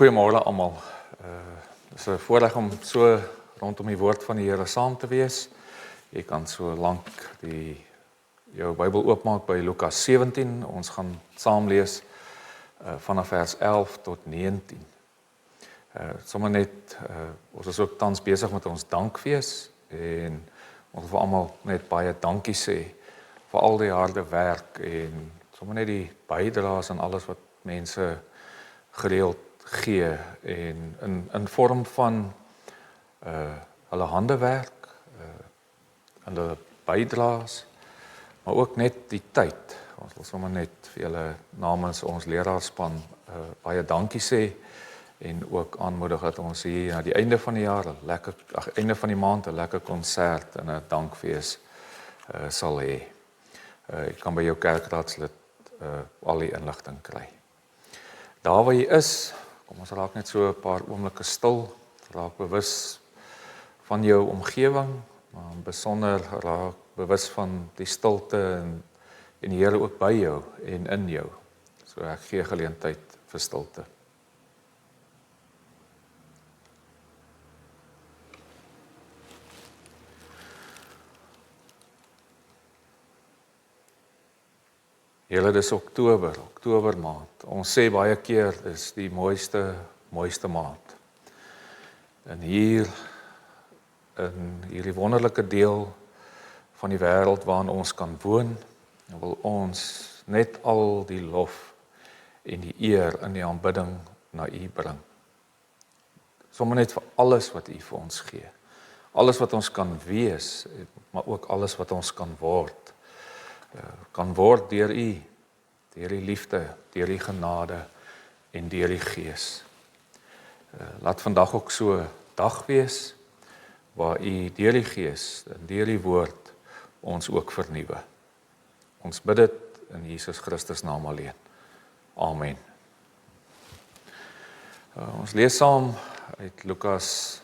Goeiemôre almal. Dit is 'n voorreg om so rondom die woord van die Here saam te wees. Jy kan so lank jou Bybel oopmaak by Lukas 17. Ons gaan saam lees vanaf vers 11 tot 19. Sommer net, ons is ook tans besig met ons dankfees en ons wil almal net baie dankie sê vir al die harde werk en sommer net die bydraes en alles wat mense gereeld gee en in vorm van hulle handewerk, hulle bydraes, maar ook net die tyd. Ons wil sommer net vir julle namens ons leraarspan baie dankie sê en ook aanmoedig dat ons hier na die einde van die jaar, einde van die maand 'n lekker konsert en 'n dankfees sal hê. Jy kan by jou kerkraadslid al die inligting kry. Daar waar jy is, kom ons raak net so 'n paar oomblikke stil, raak bewus van jou omgewing, maar besonder raak bewus van die stilte en die Here ook by jou en in jou. So ek gee geleentheid vir stilte. Here, dis Oktober maand. Ons sê baie keer dis die mooiste maand. En hier in hierdie wonderlike deel van die wêreld waarin ons kan woon, wil ons net al die lof en die eer in die aanbidding na U bring. Sommige net vir alles wat U vir ons gee. Alles wat ons kan wees, maar ook alles wat ons kan word. Kan word deur U, deur die liefde, deur die genade en deur die Gees. Laat vandag ook so 'n dag wees waar U deur die Gees en deur die woord ons ook vernuwe. Ons bid dit in Jesus Christus naam alleen. Amen. Ons lees saam uit Lukas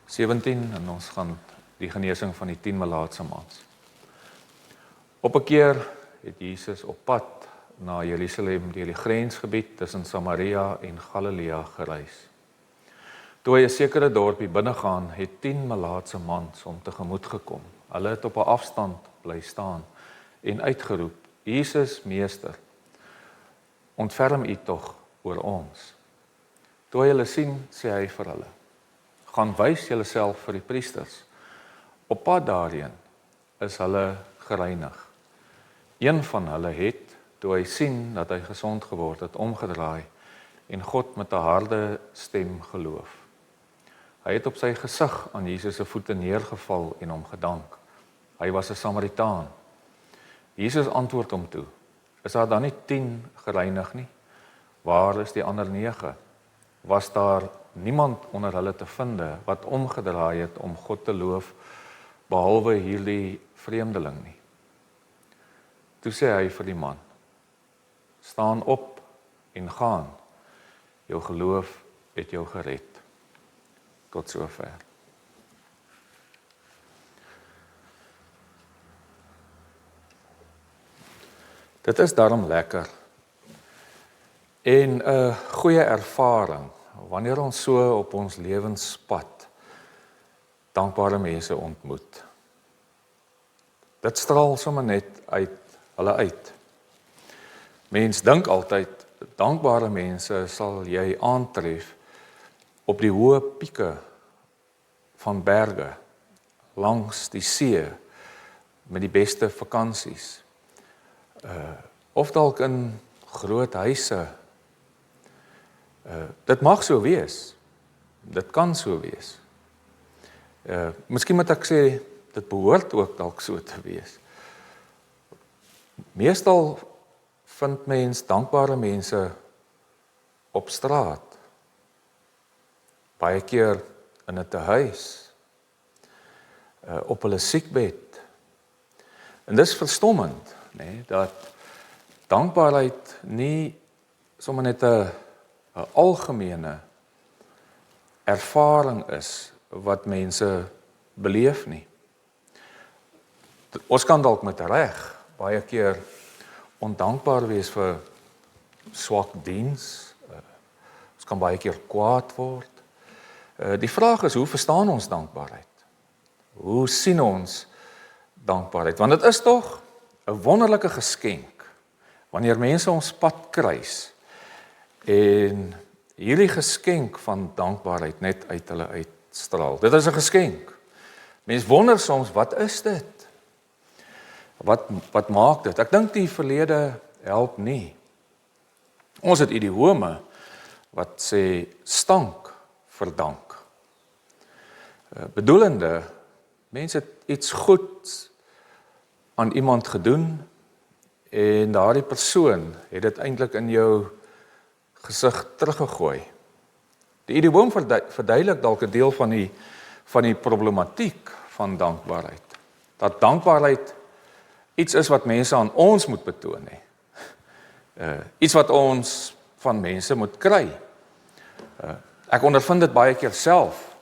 17 en ons gaan die genesing van die 10 melaatse mans. Op 'n keer het Jesus op pad na Jerusalem deur die grensgebied tussen Samaria en Galilea gereis. Toe hy 'n sekere dorpie binnegaan, het 10 melaatse mans hom tegemoet gekom. Hulle het op 'n afstand bly staan en uitgeroep: "Jesus, Meester, ontferm U tog oor ons." Toe hy hulle sien, sê hy vir hulle: "Gaan wys julleself vir die priesters." Op pad daarheen is hulle gereinig. Een van hulle het, toe hy sien dat hy gesond geword het, omgedraai en God met 'n harde stem geloof. Hy het op sy gesig aan Jesus se voete neergeval en hom gedank. Hy was 'n Samaritaan. Jesus antwoord hom toe: "Is daar dan nie 10 gereinig nie? Waar is die ander 9? Was daar niemand onder hulle te vind wat omgedraai het om God te loof, behalwe hierdie vreemdeling nie?" Toe sê hy vir die man: "Staan op en gaan. Jou geloof het jou gered." Tot sover. Dit is daarom lekker en 'n goeie ervaring wanneer ons so op ons lewenspad dankbare mense ontmoet. Dit straal sommer net uit hulle uit. Mens dink altyd, dankbare mense sal jy aantref op die hoë pieke van berge, langs die see, met die beste vakansies, of dalk in groot huise. Dit mag so wees, dit kan so wees. Miskien moet ek sê, dit behoort ook dalk so te wees. Meestal vind mens dankbare mense op straat, baie keer in 'n tehuis, op hulle siekbed. En dis verstommend, dat dankbaarheid nie sommer net 'n algemene ervaring is wat mense beleef nie. Ons kan dalk met reg baie keer ondankbaar wees vir swak diens, Ons kan baie keer kwaad word. Die vraag is, hoe verstaan ons dankbaarheid? Hoe sien ons dankbaarheid? Want dit is tog 'n wonderlike geskenk wanneer mense ons pad kruis en hierdie geskenk van dankbaarheid net uit hulle uitstraal. Dit is 'n geskenk. Mens wonder soms, wat is dit? Wat maak dit? Ek dink die verlede help nie. Ons het idiome wat sê stank verdank. Bedoelende, mense het iets goeds aan iemand gedoen en daardie persoon het dit eintlik in jou gesig teruggegooi. Die idioom verduidelik dalk 'n deel van die problematiek van dankbaarheid. Dat dankbaarheid iets is wat mense aan ons moet betoon hê. Iets wat ons van mense moet kry. Ek ondervind dit baie keer self.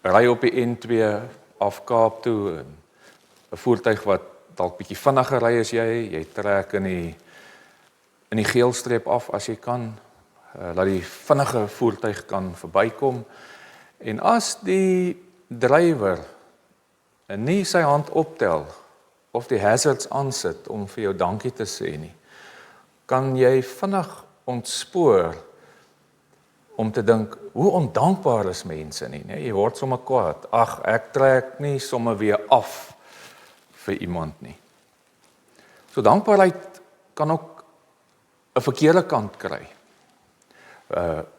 Ry op die N2 af Kaap toe, en 'n voertuig wat dalk bietjie vinniger ry as jy trek in die geelstreep af as jy kan, laat die vinnige voertuig kan verbykom. En as die drywer nie sy hand optel of die hazards aansit om vir jou dankie te sê nie, kan jy vinnig ontspoor om te dink, hoe ondankbaar is mense nie, nee, jy word sommer kwaad. Ag, ek trek nie sommer weer af vir iemand nie. So dankbaarheid kan ook 'n verkeerde kant kry.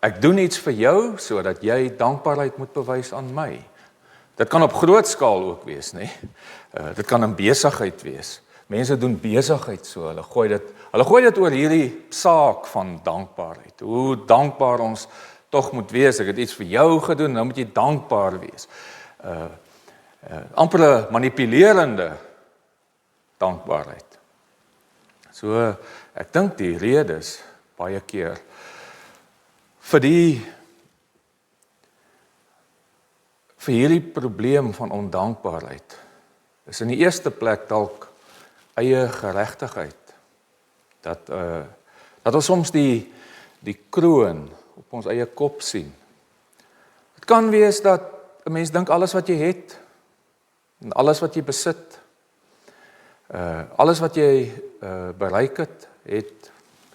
Ek doen iets vir jou sodat jy dankbaarheid moet bewys aan my. Dit kan op groot skaal ook wees, nee. Dit kan in besigheid wees. Mense doen besigheid so, hulle gooi dit oor hierdie saak van dankbaarheid. Hoe dankbaar ons tog moet wees. Ek het iets vir jou gedoen, nou moet jy dankbaar wees. Amper 'n manipulerende dankbaarheid. So, ek dink die redes baie keer vir hierdie probleem van ondankbaarheid is in die eerste plek dalk eie geregtigheid. Dat ons soms die kroon op ons eie kop sien. Dit kan wees dat 'n mens dink alles wat jy het en alles wat jy besit, alles wat jy bereik het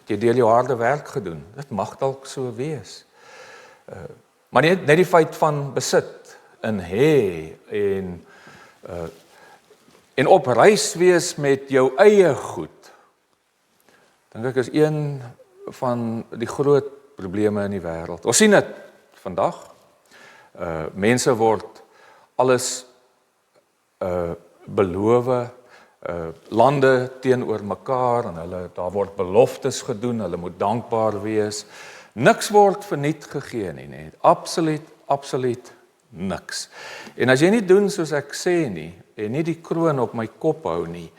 jy deur jou harde werk gedoen. Dit mag dalk so wees. Maar net die feit van besit en hê en op reis wees met jou eie goed, dink ek is een van die groot probleme in die wêreld. Ons sien dit vandag. Mense word alles beloof, lande teenoor mekaar en daar word beloftes gedoen, hulle moet dankbaar wees. Niks word verniet gegee nie. Absoluut niks. En as jy nie doen soos ek sê nie, en nie die kroon op my kop hou nie,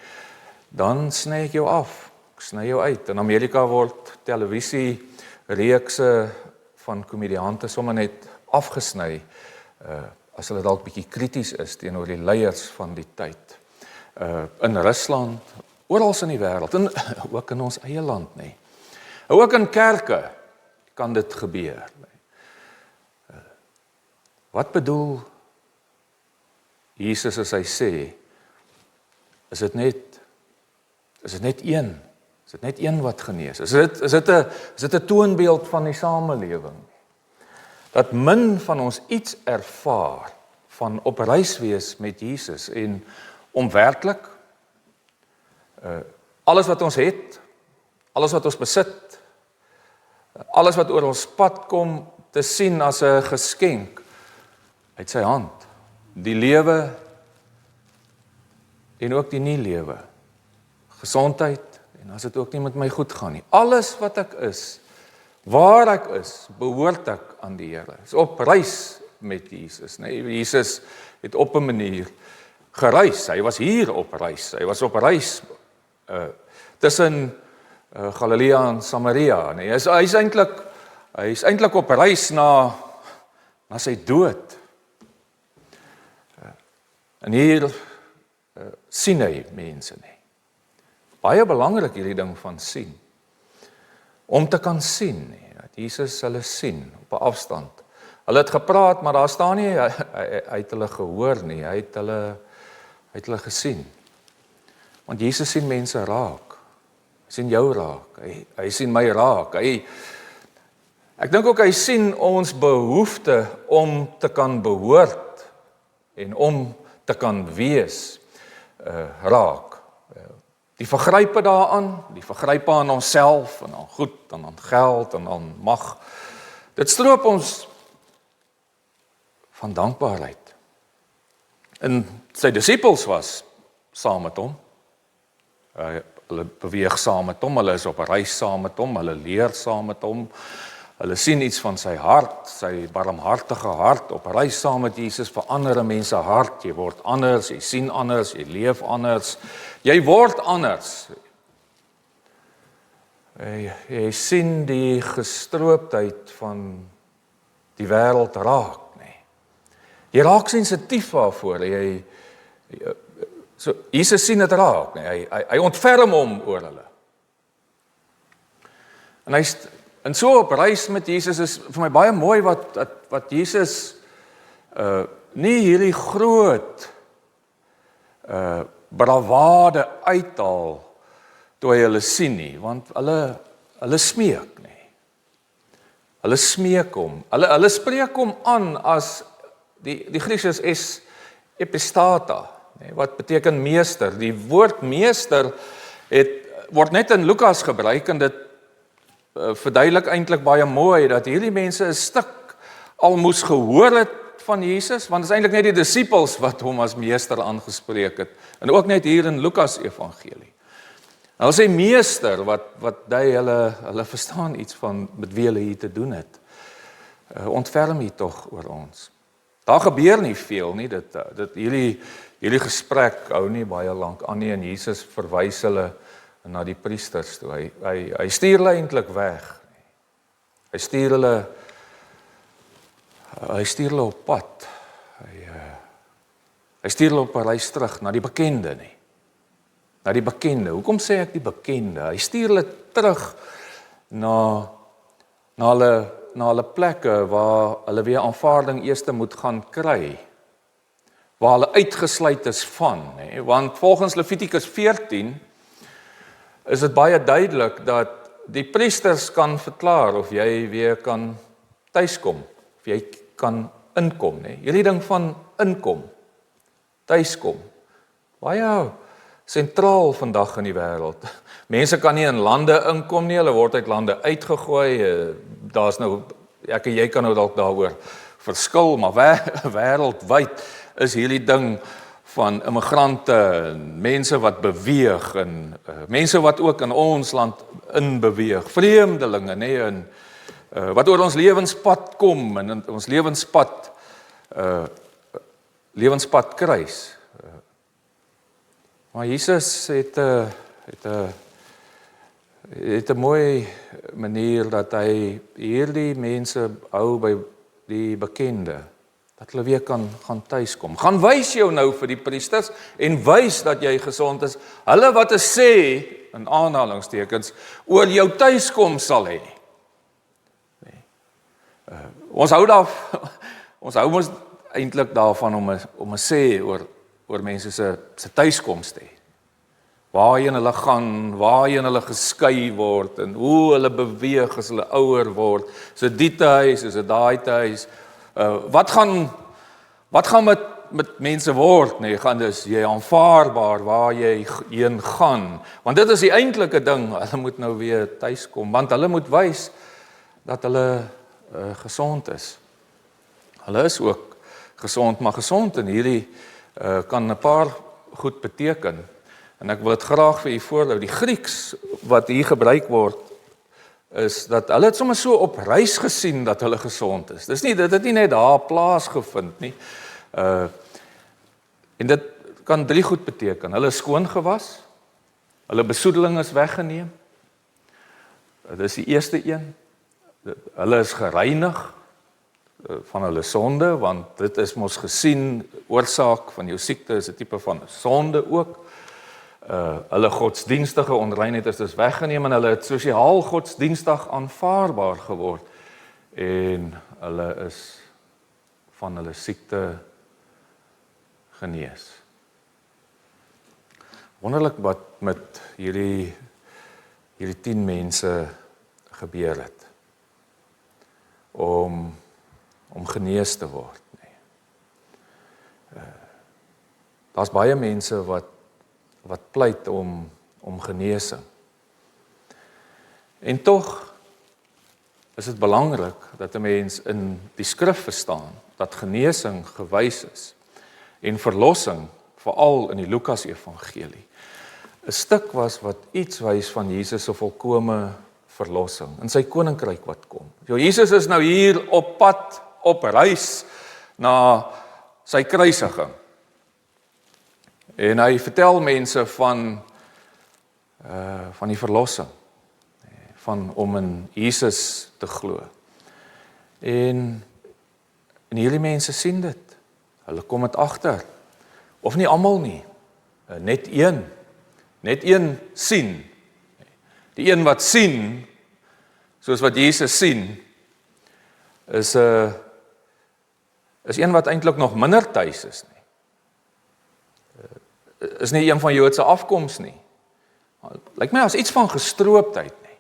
dan sny ek jou af. Ek sny jou uit. In Amerika word televisiereekse van komediante sommer net afgesny, as hulle dalk bietjie krities is teenoor die leiers van die tyd. In Rusland, oral in die wêreld, en ook in ons eie land, nee. Ook in kerke kan dit gebeur. Wat bedoel Jesus as hy sê, is dit net een? Is dit net een wat genees? Is dit 'n toonbeeld van die samelewing? Dat min van ons iets ervaar van op reis wees met Jesus en om werklik alles wat ons het, alles wat ons besit, alles wat oor ons pad kom, te sien as 'n geskenk uit sy hand. Die lewe en ook die nie lewe. Gesondheid en as dit ook nie met my goed gaan nie. Alles wat ek is, waar ek is, behoort ek aan die Here. Is op reis met Jesus, nee. Jesus het op 'n manier gereis. Hy was hier op reis. Hy was op reis tussen Galilea en Samaria, nee. Hy is eintlik op reis na sy dood. En hier sien hy mense nie. Baie belangrik hierdie ding van sien. Om te kan sien, nie. Dat Jesus hulle sien op 'n afstand. Hulle het gepraat, maar daar staan nie hy het hulle gehoor nie, hy het hulle gesien. Want Jesus sien mense raak. Hy sien jou raak. Hy sien my raak. Ek dink ook hy sien ons behoefte om te kan behoort en om te kan wees raak. Die vergrype daaraan, die vergrype aan onsself en aan goed en aan geld en aan mag. Dit stroop ons van dankbaarheid. En sy disippels was saam met hom. Hulle beweeg saam met hom, hulle is op 'n reis saam met hom, hulle leer saam met hom. Hulle sien iets van sy hart, sy barmhartige hart, op reis saam met Jesus verander 'n mens se hart. Jy word anders, jy sien anders, jy leef anders. Jy word anders. Jy sien die gestroopdheid van die wêreld raak, nee. Jy raak sensitief daarvoor. So Jesus sien dit raak, nee. Hy ontferm hom oor hulle. En so op reis met Jesus is vir my baie mooi wat Jesus nie hierdie groot bravade uithaal toe hy hulle sien nie, want hulle smeek nie. Hulle smeek hom. Hulle spreek hom aan as die Grieks is epistata, nee, wat beteken meester. Die woord meester word net in Lukas gebruik en dit verduidelik eintlik baie mooi dat hierdie mense 'n stuk al moes gehoor het van Jesus, want dit is eintlik net die disippels wat hom as meester aangespreek het, en ook net hier in Lukas evangelie. Hulle sê meester, wat dui hulle verstaan iets van met wie hulle hier te doen het. Ontferm hier tog oor ons. Daar gebeur nie veel nie, hierdie gesprek hou nie baie lank aan nie, en Jesus verwys hulle na die priesters toe. Hy stuur hulle eintlik weg. Hy stuur hulle op pad. Hy stuur hulle op 'n reis terug na die bekende nie. Na die bekende. Hoekom sê ek die bekende? Hy stuur hulle terug na hulle plekke waar hulle weer aanvaarding eers moet gaan kry. Waar hulle uitgesluit is van, hè? Want volgens Levitikus 14 is dit baie duidelik dat die priesters kan verklaar of jy weer kan tuiskom, of jy kan inkom, né? Hierdie ding van inkom, tuiskom, baie sentraal vandag in die wêreld. Mense kan nie in lande inkom nie, hulle word uit lande uitgegooi. Daar's nou, ek en jy kan nou dalk daaroor verskil, maar wêreldwyd is hierdie ding van immigrante en mense wat beweeg en mense wat ook in ons land inbeweeg, vreemdelinge, nê, en wat oor ons lewenspad kom en ons lewenspad kruis. Maar Jesus het 'n mooi manier dat hy hierdie mense hou by die bekende. Dat hulle weer kan gaan tuiskom. Gaan wys jou nou vir die priesters en wys dat jy gesond is. Hulle wat te sê, in aanhalingstekens, oor jou tuiskom sal hê. Nee. Ons hou mos eintlik daarvan om 'n sê oor mense se tuiskoms te hê. Waarheen hulle gaan, waarheen hulle geskei word en hoe hulle beweeg as hulle ouer word. So die huis, is dit daai huis. Wat gaan met mense word, nee, gaan dis jy aanvaarbaar waar jy heen gaan, want dit is die eintlike ding, hulle moet nou weer tuis kom, want hulle moet wys dat hulle gesond is. Hulle is ook gesond, maar gesond in hierdie kan 'n paar goed beteken, en ek wil dit graag vir u voorhou. Die Grieks wat hier gebruik word, is dat hulle het sommer so op reis gesien dat hulle gesond is. Dit het nie net daar plaasgevind nie. En dit kan 3 goed beteken. Hulle is skoon gewas, hulle besoedeling is weggeneem. Dit is die eerste een. Hulle is gereinig van hulle sonde, want dit is mos gesien, oorsaak van jou siekte is 'n tipe van sonde ook. hulle godsdienstige onreinheid is dus weggeneem en hulle het sosiaal godsdienstig aanvaarbaar geword en hulle is van hulle siekte genees. Wonderlik wat met hierdie 10 mense gebeur het om genees te word. Daar's baie mense wat pleit om genesing. En tog is dit belangrik dat 'n mens in die skrif verstaan dat genesing gewys is en verlossing, veral in die Lukas evangelie, 'n stuk was wat iets wys van Jesus se volkome verlossing in sy koninkryk wat kom. Jesus is nou hier op pad, op reis na sy kruisiging. En hy vertel mense van die verlossing, van om in Jesus te glo. En hierdie mense sien dit. Hulle kom dit agter. Of nie almal nie. Net een sien. Die een wat sien, soos wat Jesus sien, is een wat eintlik nog minder tuis is nie. Is nie een van Joodse afkoms nie. Lyk my as iets van gestrooptheid nie.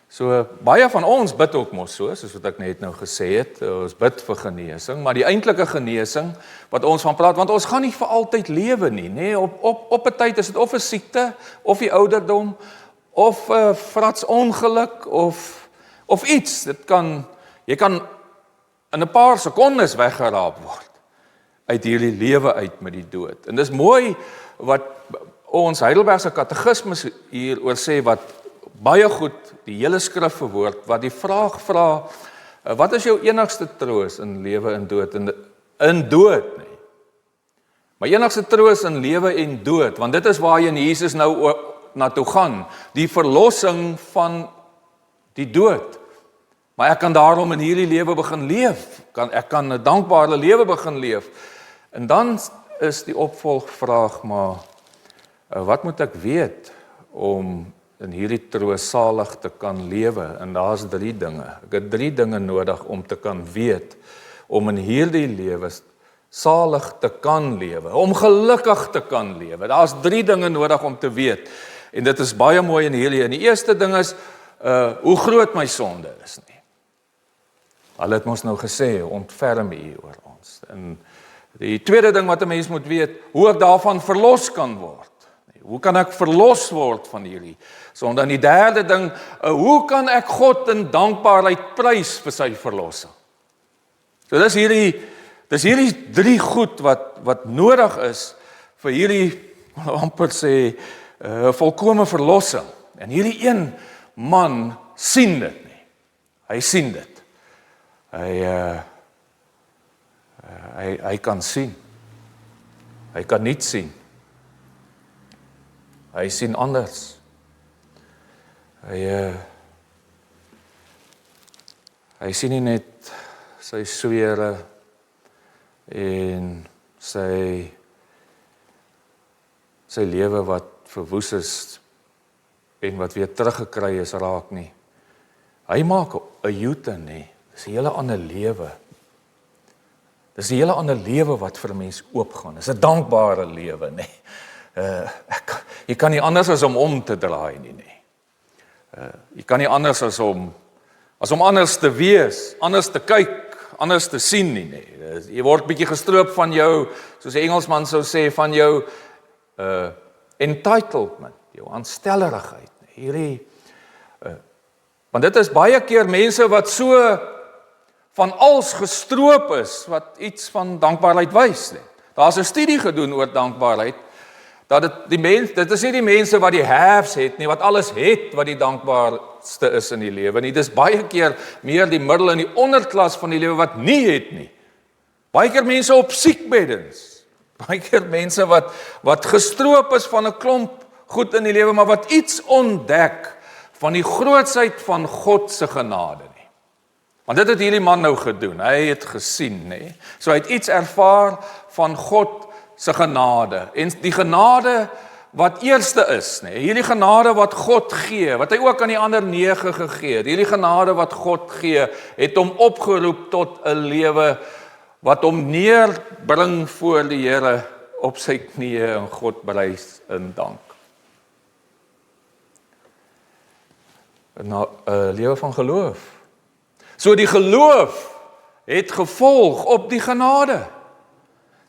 So baie van ons bid ook mos soos wat ek net nou gesê het, ons bid vir genesing, maar die eintlike genesing wat ons van praat, want ons gaan nie vir altyd lewe nie, nê? Op 'n tyd is dit of 'n siekte, of die ouderdom, of 'n fratsongeluk of iets. Jy kan in 'n paar sekondes weggeraap word uit hierdie lewe uit met die dood. En dis mooi wat ons Heidelbergse katekismus hieroor sê, wat baie goed die hele skrif verwoord, wat die vraag vra, wat is jou enigste troos in lewe en dood? In dood, nee. Maar enigste troos in lewe en dood, want dit is waarheen Jesus nou na toe gaan, die verlossing van die dood. Maar ek kan daarom in hierdie lewe begin leef, ek kan 'n dankbare lewe begin leef. En dan is die opvolgvraag, maar wat moet ek weet om in hierdie troos salig te kan lewe? En daar's 3 dinge. Ek het 3 dinge nodig om te kan weet, om in hierdie lewe salig te kan lewe, om gelukkig te kan lewe. Daar's 3 dinge nodig om te weet. En dit is baie mooi in hierdie. En die eerste ding is, hoe groot my sonde is nie. Hulle het ons nou gesê, ontferm U oor ons. En die tweede ding wat 'n mens moet weet, hoe ek daarvan verlos kan word. Hoe kan ek verlos word van hierdie sonde? En die derde ding, hoe kan ek God in dankbaarheid prys vir sy verlossing? So dis hierdie 3 goed wat nodig is vir hierdie, amper sê, volkome verlossing. En hierdie een man sien dit nie. Hy sien dit. Hy kan sien. Hy kan nie sien. Hy sien anders. Hy sien nie net sy swere en sy lewe wat verwoes is en wat weer teruggekry is raak nie. Hy maak 'n U-turn nie. Dis 'n hele ander lewe. Dis 'n hele ander lewe wat vir 'n mens oopgaan. Dis 'n dankbare lewe, nê. Jy kan nie anders as om te draai nie. Jy kan nie anders as om anders te wees, anders te kyk, anders te sien nie. Jy word bietjie gestroop van jou, soos die Engelsman sou sê, van jou entitlement, jou aanstellerigheid. Want dit is baie keer mense wat so van als gestroop is, wat iets van dankbaarheid wys. Daar's 'n studie gedoen oor dankbaarheid, dat dit is nie die mense wat die haves het nie, wat alles het, wat die dankbaarste is in die lewe nie. Dis baie keer meer die middel en die onderklas van die lewe wat nie het nie. Baie keer mense op siekbeddens, baie keer mense wat gestroop is van 'n klomp goed in die lewe, maar wat iets ontdek van die grootsheid van God se genade nie. Want dit het hierdie man nou gedoen. Hy het gesien, nê. So hy het iets ervaar van God se genade. En die genade wat eerste is, nee, hierdie genade wat God gee, wat hy ook aan die ander 9 gegee het, hierdie genade wat God gee, het hom opgeroep tot 'n lewe wat hom neerbring voor die Here op sy knieë en God prys in dank. 'n lewe van geloof. So die geloof het gevolg op die genade.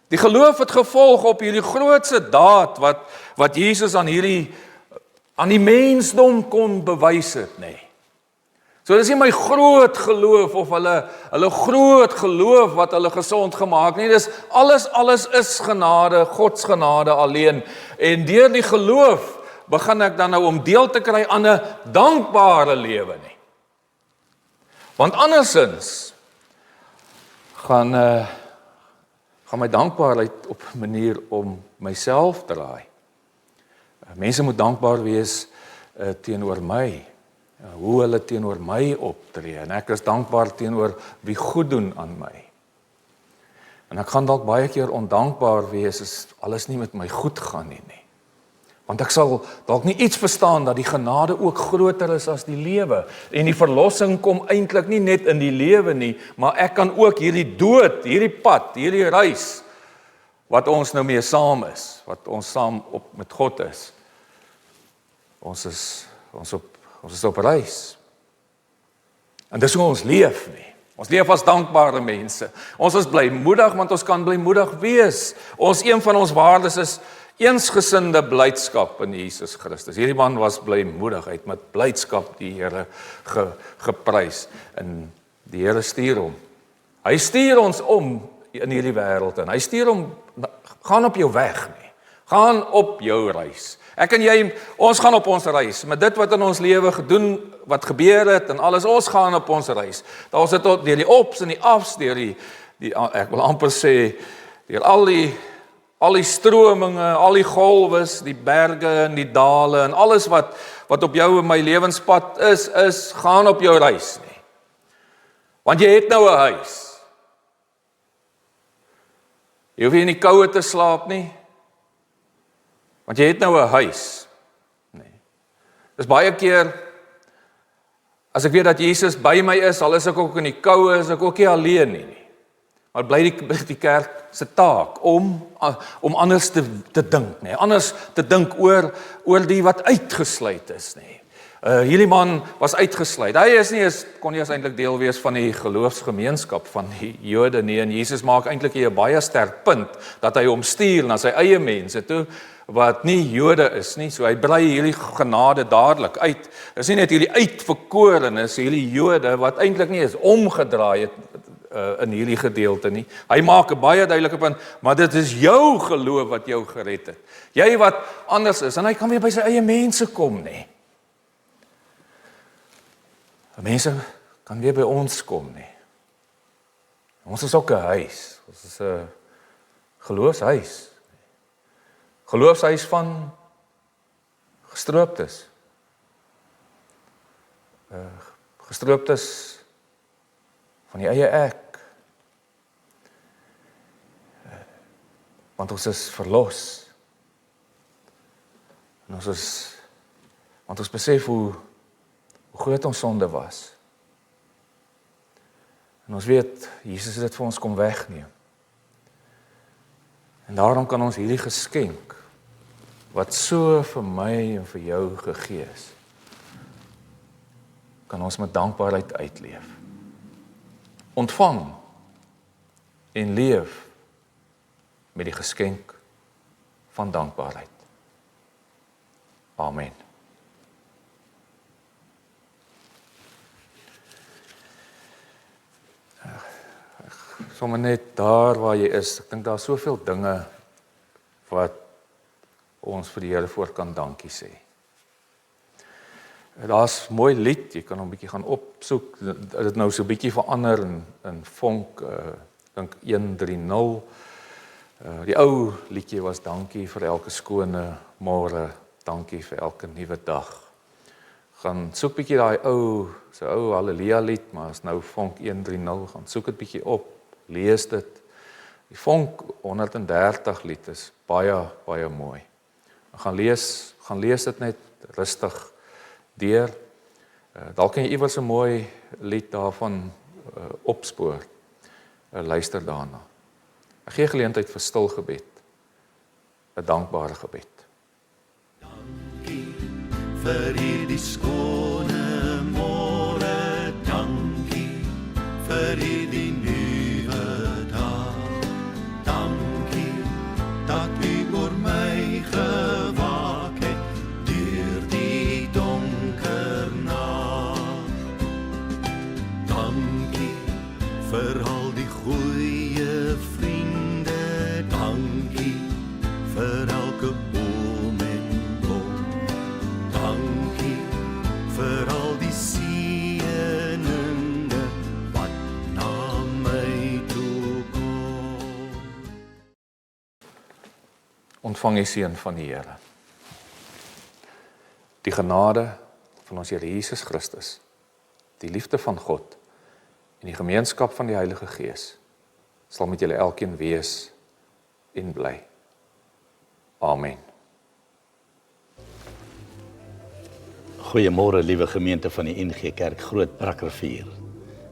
Die geloof het gevolg op hierdie grootste daad wat Jesus aan die mensdom kon bewys het, nee. So dis nie my groot geloof of hulle groot geloof wat hulle gesond gemaak nie. Dis alles is genade, Gods genade alleen. En deur die geloof begin ek dan nou om deel te kry aan 'n dankbare lewe nie. Want andersins gaan my dankbaarheid op 'n manier om myself draai. Mense moet dankbaar wees teenoor my, hoe hulle teenoor my optree, en ek is dankbaar teenoor wie goed doen aan my. En ek gaan dalk baie keer ondankbaar wees as alles nie met my goed gaan nie. Want ek sal dalk nie iets verstaan dat die genade ook groter is as die lewe. En die verlossing kom eintlik nie net in die lewe nie, maar ek kan ook hierdie dood, hierdie pad, hierdie reis, wat ons nou mee saam is, wat ons saam met God is. Ons is op reis. En dis hoe ons leef nie. Ons leef as dankbare mense. Ons is blymoedig, want ons kan blymoedig wees. Een van ons waardes is eensgesinde blydskap in Jesus Christus. Hierdie man was blymoedig, hy het met blydskap die Here geprys. En die Here stuur hom. Hy stuur ons om in hierdie wêreld en hy stuur hom, gaan op jou weg nie. Gaan op jou reis. Ek en jy, ons gaan op ons reis. Met dit wat in ons lewe gedoen, wat gebeur het en alles, ons gaan op ons reis. Daar is dit tot deur die ops en die afs, deur die ek wil amper sê, deur al die strominge, al die golwes, die berge en die dale en alles wat op jou en my lewenspad is gaan op jou reis nie. Want jy het nou 'n huis. Jy hoef nie in die koue te slaap nie. Want jy het nou 'n huis. Nee. Dis baie keer as ek weet dat Jesus by my is, al is ek ook in die koue, is ek ook nie alleen nie. Maar bly die kerk se taak om anders te dink, nee, anders te dink oor die wat uitgesluit is, nee. Hierdie man was uitgesluit. Hy kon nie eintlik deel wees van die geloofsgemeenskap van die Jode nie, en Jesus maak eintlik 'n baie sterk punt dat hy hom stuur na sy eie mense toe wat nie Jode is nie. So hy brei hierdie genade dadelik uit. Dis nie net hierdie uitverkorenes, hierdie Jode wat eintlik nie is omgedraai het in hierdie gedeelte nie. Hy maak 'n baie duidelike punt, maar dit is jou geloof wat jou gered het. Jy wat anders is, en hy kan weer by sy eie mense kom, nie. Mense kan weer by ons kom, nie. Ons is ook 'n huis. Ons is 'n geloofshuis. Geloofshuis van gestrooptes. Gestrooptes van die eie ek. Want ons is verlos. En want ons besef hoe groot ons sonde was. En ons weet, Jesus het dit vir ons kom wegneem. En daarom kan ons hierdie geskenk, wat so vir my en vir jou gegee is, kan ons met dankbaarheid uitleef. Ontvang en leef met die geskenk van dankbaarheid. Amen. Sommer net daar waar jy is, ek dink daar is soveel dinge wat ons vir die Here voor kan dankie sê. Daar's mooi lied, jy kan hom 'n bietjie gaan opsoek, dit nou so 'n bietjie verander in vonk, dink 130. Die ou liedjie was dankie vir elke skone môre, dankie vir elke nuwe dag. Gaan soek bietjie daai ou Halleluja lied, maar is nou vonk 130, gaan soek dit bietjie op, lees dit. Die vonk 130 lied is baie mooi. Gaan lees dit net rustig deur. Dalk kan jy iewers 'n mooi lied daarvan opspoor. Luister daarna. Ek gee geleentheid vir stil gebed. 'n dankbare gebed. Dankie vir hierdie skone môre, dankie vir hierdie nuwe dag. Dankie dat U oor my gewaak het deur die donker nag. Dankie vir al die goeie vriende, dankie vir elke boom en blom. Dankie vir al die seëninge wat na my toe kom. Ontvang die seën van die Here. Die genade van ons Here Jesus Christus, die liefde van God en die gemeenskap van die Heilige Gees sal met julle elkeen wees en bly. Amen. Goeiemôre liewe gemeente van die NG Kerk Groot Brakrivier.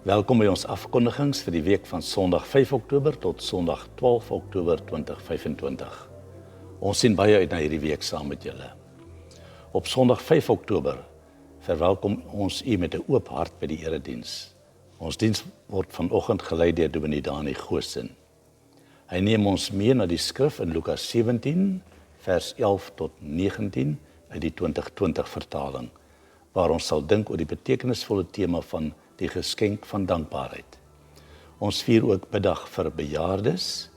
Welkom by ons afkondigings vir die week van Sondag 5 Oktober tot Sondag 12 Oktober 2025. Ons sien baie uit na hierdie week saam met julle. Op Sondag 5 Oktober verwelkom ons u met 'n oop hart by die erediens. Ons diens word vanoggend gelei deur Dominee Dani Goosen. Hy neem ons mee na die skrif in Lukas 17 vers 11 tot 19 uit die 2020 vertaling, waar ons sal dink oor die betekenisvolle tema van die geskenk van dankbaarheid. Ons vier ook biddag vir bejaardes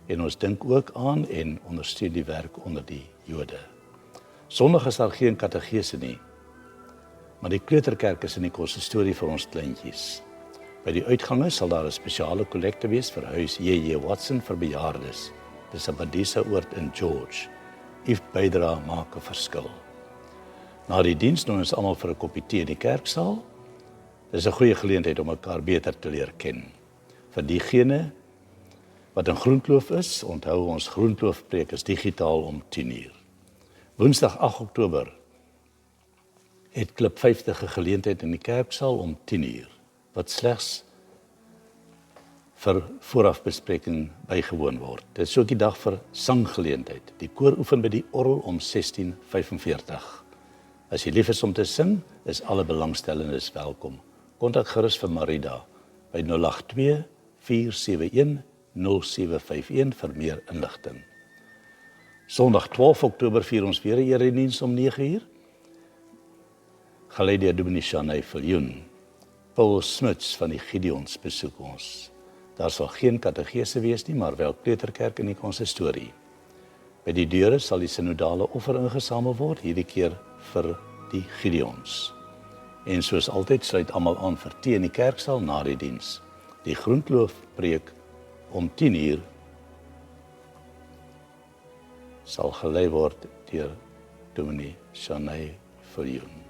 en ons dink ook aan en ondersteun die werk onder die Jode. Sondag is daar geen kategese nie, maar die kleuterkerk is in die konsistorie vir ons kleintjies. By die uitgange sal daar 'n spesiale kollekte wees vir huis J.J. Watson vir bejaardes. Dis 'n Badisa oord in George. U bydra maak 'n verskil. Na die diens doen ons almal vir 'n koppie tee in die kerksaal. Dis 'n goeie geleentheid om mekaar beter te leer ken. Vir diegene wat in Groenkloof is, onthou ons Groenkloofpreek is digitaal om 10:00. Woensdag 8 Oktober het Klip 50 'n geleentheid in die kerksaal om 10:00. Wat slegs vir voorafbespreking bygewoon word. Dit is ook die dag vir sanggeleentheid. Die koor oefen by die orgel om 16:45. As jy lief is om te sing, is alle belangstellendes welkom. Kontak gerus vir Marida by 082 471 0751 vir meer inligting. Sondag 12 Oktober vier ons weer 'n erediens om 9:00. Gelei deur Dominee Shanay Viljoen. Paul Smuts van die Gideons besoek ons. Daar sal geen kategese wees nie, maar wel kleuterkerk in die konsistorie. By die deure sal die sinodale offer ingesamel word, hierdie keer vir die Gideons. En soos altyd sluit almal aan vir tee in die kerksaal na die diens. Die Groenkloof-preek om 10:00 sal gelei word deur Dominee Shanay Viljoen.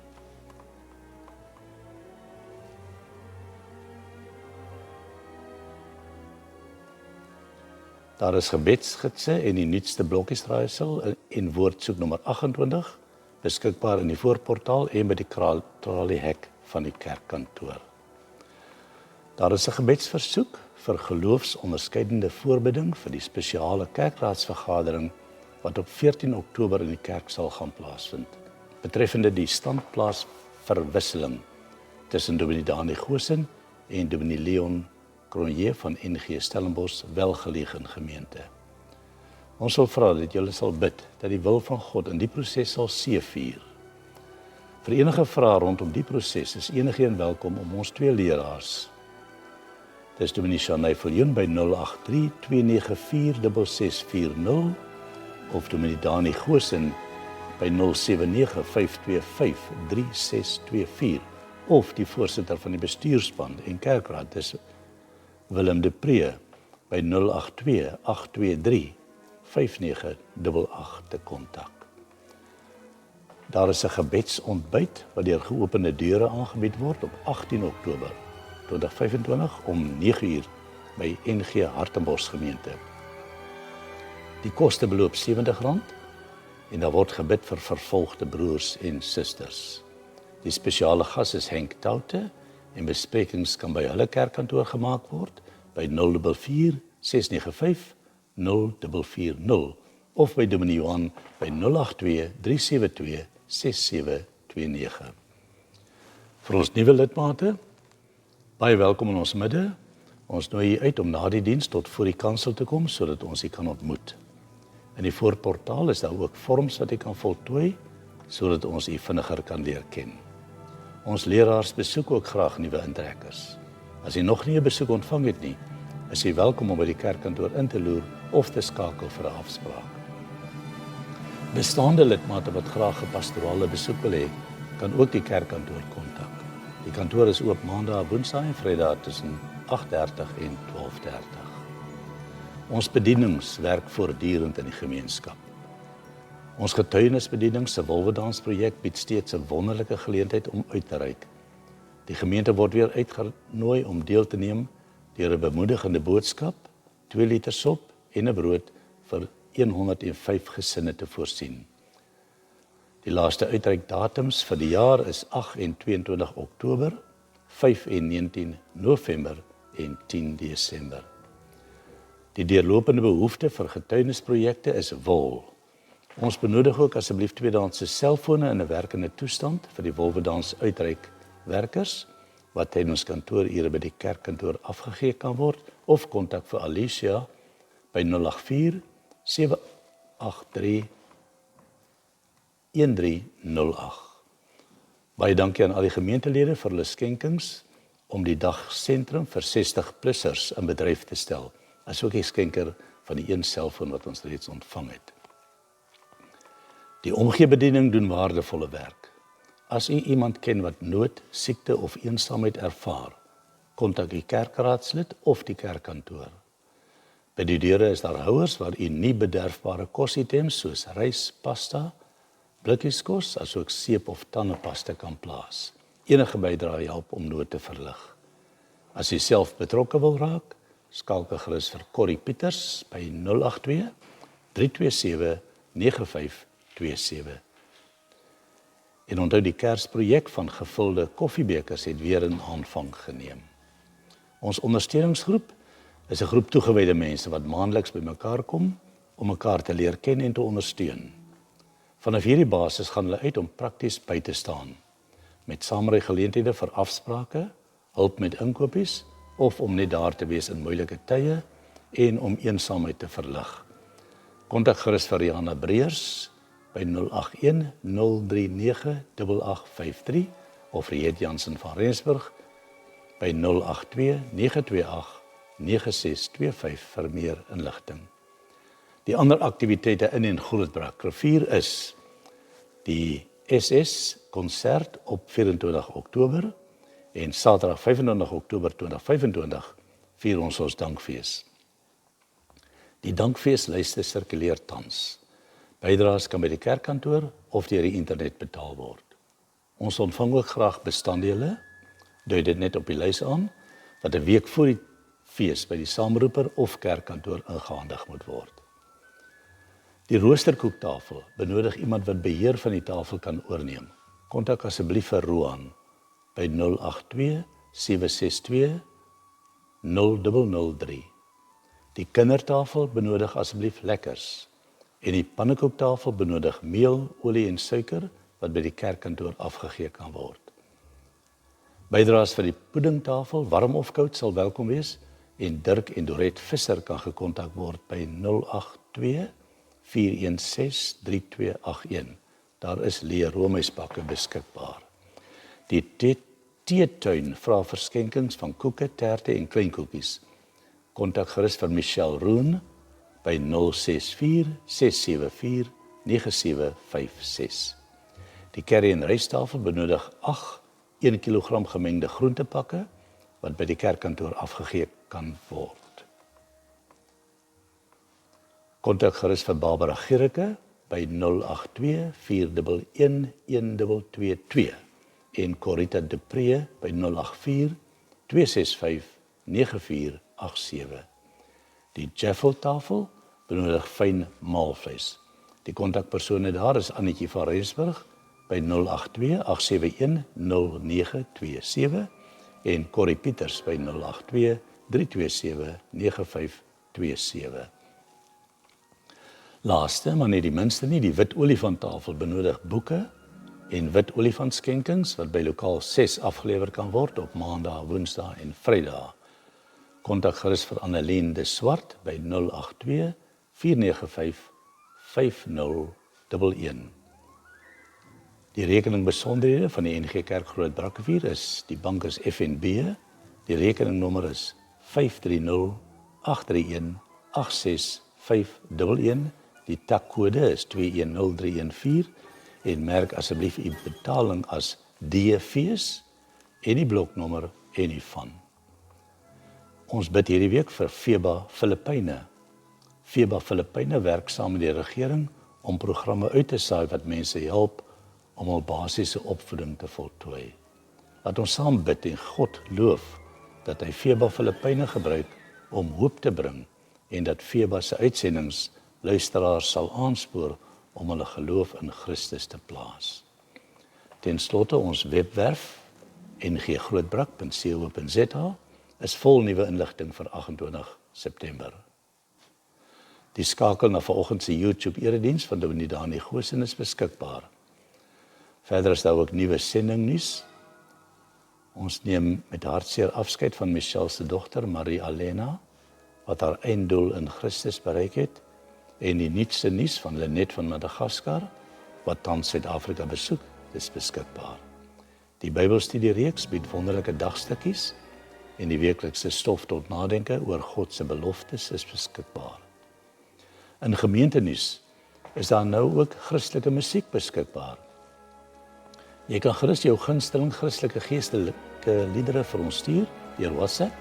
Daar is gebedsgidse en die nuutste blokkiesraaisel en woordsoek nommer 28 beskikbaar in die voorportaal en by die traliehek van die kerkkantoor. Daar is 'n gebedsversoek vir geloofsonderskeidende voorbidding vir die spesiale kerkraadsvergadering wat op 14 Oktober in die kerksaal gaan plaasvind, betreffende die standplaasverwisseling tussen Dominee Dani Goosen en Dominee Leon Cronje van NG Stellenbosch welgelegen gemeente. Ons wil vra dat julle sal bid dat die wil van God in die proses sal seëvier. Vir enige vrae rondom die proses is enigeen welkom om ons twee leraars. Dis Dominee Shanay Viljoen by 083 294 6640 of Dominee Dani Goosen by 079 525 3624 of die voorsitter van die bestuurspan en kerkraad, dis Willem de Pre by 082 823 5988 te kontak. Daar is 'n gebedsontbyt wat deur geopende deure aangebied word op 18 Oktober 2025 om 9:00 by NG Hartenbos gemeente. Die koste beloop R70 en daar word gebid vir vervolgde broers en susters. Die spesiale gas is Henk Toute en besprekings kan by hulle kerkkantoor gemaak word by 044 695 0440 of by Dominee Johan by 082 372 6729. Vir ons nuwe lidmate, baie welkom in ons midde. Ons nooi u uit om na die diens tot voor die kansel te kom sodat ons u kan ontmoet. In die voorportaal is daar ook vorms wat u kan voltooi sodat ons u vinniger kan leer ken. Ons leraars besoek ook graag nuwe intrekkers. As u nog nie 'n besoek ontvang het nie, is u welkom om by die kerkkantoor in te loer of te skakel vir 'n afspraak. Bestaande lidmate wat graag 'n pastorale besoek wil hê, kan ook die kerkkantoor kontak. Die kantoor is oop maandag, woensdae en vrydag tussen 8:30 en 12:30. Ons bedienings werk voortdurend in die gemeenskap. Ons getuienisbediening se Wolwedansprojek bied steeds 'n wonderlike geleentheid om uit te reik. Die gemeente word weer uitgenooi om deel te neem deur 'n bemoedigende boodskap, 2 liter sop en 'n brood vir 105 gesinne te voorsien. Die laaste uitreikdatums vir die jaar is 8 en 22 Oktober, 5 en 19 November en 10 Desember. Die deurlopende behoefte vir getuienisprojekte is wol. Ons benodig ook asseblief tweedehandse selfone in 'n werkende toestand vir die Wolwedans uitreikwerkers wat tydens kantoorure by die kerkkantoor afgegee kan word of kontak vir Alicia by 084 783 1308. Baie dankie aan al die gemeentelede vir hulle skenkings om die dagsentrum vir 60-plussers in bedryf te stel, asook die skenker van die een selfoon wat ons reeds ontvang het. Die omgeebediening doen waardevolle werk. As u iemand ken wat nood, siekte of eensaamheid ervaar, kontak die kerkraadslid of die kerkkantoor. By die deure is daar houers waar u nie bederfbare kositems soos rys, pasta, blikkieskos, asook seep of tandepasta kan plaas. Enige bydrae help om nood te verlig. As u self betrokke wil raak, skakel gerus vir Corrie Pieters by 082 327 9527. En onthou die Kersprojek van gevulde koffiebekers het weer in aanvang geneem. Ons ondersteuningsgroep is 'n groep toegewyde mense wat maandeliks bymekaar kom om mekaar te leer ken en te ondersteun. Vanaf hierdie basis gaan hulle uit om prakties by te staan, met saamry geleenthede vir afsprake, hulp met inkopies of om net daar te wees in moeilike tye en om eensaamheid te verlig. Kontak gerus vir Rihanna Breers by 081 039 8853 of Riet Jansen van Rensburg by 082 928 9625 vir meer inligting. Die ander aktiwiteite in en Grootbrak Rivier is die SS konsert op 24 Oktober en Saterdag 25 Oktober 2025 vier ons dankfees. Die dankfeeslyste sirkuleer tans. Bydraes kan by die kerkkantoor of deur die internet betaal word. Ons ontvang ook graag bestanddele, dui dit net op die lys aan, wat 'n week voor die fees by die saamroeper of kerkkantoor ingehandig moet word. Die roosterkoektafel benodig iemand wat beheer van die tafel kan oorneem. Kontak asseblief vir Roan by 082 762 0003. Die kindertafel benodig asseblief lekkers en die pannekoektafel benodig meel, olie en suiker wat by die kerkkantoor afgegee kan word. Bydraes vir die puddingtafel, warm of koud, sal welkom wees en Dirk en Dorette Visser kan gekontak word by 082 416 3281. Daar is leë roomyspakke beskikbaar. Die teetuin vra verskenkings van koeke, terte en kleinkoekies. Kontak gerus vir Michelle Roon by 064 674 9756. Die curry en rystafel benodig 8 1 kg gemengde groentepakke wat by die kerkkantoor afgegee kan word. Kontak gerus vir Barbara Gericke by 082 411 1222 en Corita Depree by 084 265 9487. Die Jaffeltafel benodig fyn maalvleis. Die kontakpersone daar is Annetjie van Rensburg by 082-871-0927 en Corrie Pieters by 082-327-9527. Laaste, maar nie die minste nie, die Wit Olifanttafel benodig boeke en wit olifantskenkings wat by lokaal 6 afgelewer kan word op maandag, woensdag en vrydag. Kontak gerus vir Annelien de Swart by 082-495-5011. Die rekeningbesonderhede van die NG Kerk Groot Brakrivier is, die bank is FNB, die rekeningnommer is 530-831-86511, die takkode is 210314 en merk asseblief u betaling as DFees en die bloknommer en die van. Ons bid hierdie week vir FEBA Filippyne. FEBA Filippyne werk saam met die regering om programme uit te saai wat mense help om hul basiese opvoeding te voltooi. Laat ons saam bid en God loof dat hy FEBA Filippyne gebruik om hoop te bring en dat FEBA se uitsendings luisteraars sal aanspoor om hulle geloof in Christus te plaas. Ten slotte ons webwerf nggrootbrak.co.za is vol nuwe inligting vir 28 September. Die skakel na vanoggend se YouTube erediens van Dominee Dani Goosen is beskikbaar. Verder is daar ook nuwe sendingnuus. Ons neem met hartseer afskeid van Michelle se dogter Marie Alena, wat haar einddoel in Christus bereik het, en die nuutste nuus van Lenet van Madagaskar, wat tans Suid-Afrika besoek, is beskikbaar. Die Bybelstudiereeks bied wonderlike dagstukkies en die weeklikse stof tot nadenke oor God se beloftes is beskikbaar. In gemeentenuus is daar nou ook Christelike musiek beskikbaar. Jy kan gerus jou gunsteling Christelike geestelike liedere vir ons stuur deur WhatsApp,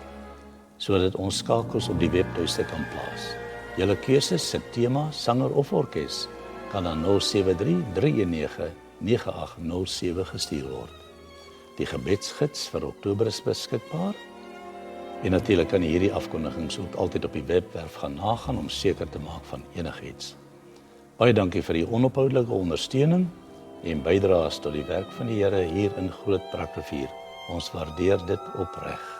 sodat ons skakels op die webtuiste kan plaas. Julle keuses, se tema, sanger of orkes, kan aan 073-319-9807 gestuur word. Die gebedsgids vir Oktober is beskikbaar, en natuurlik kan jy hierdie afkondigings ook altyd op die webwerf gaan nagaan om seker te maak van enigiets. Baie dankie vir die onophoudelike ondersteuning en bydraes tot die werk van die Here hier in Groot Brakrivier. Ons waardeer dit opreg.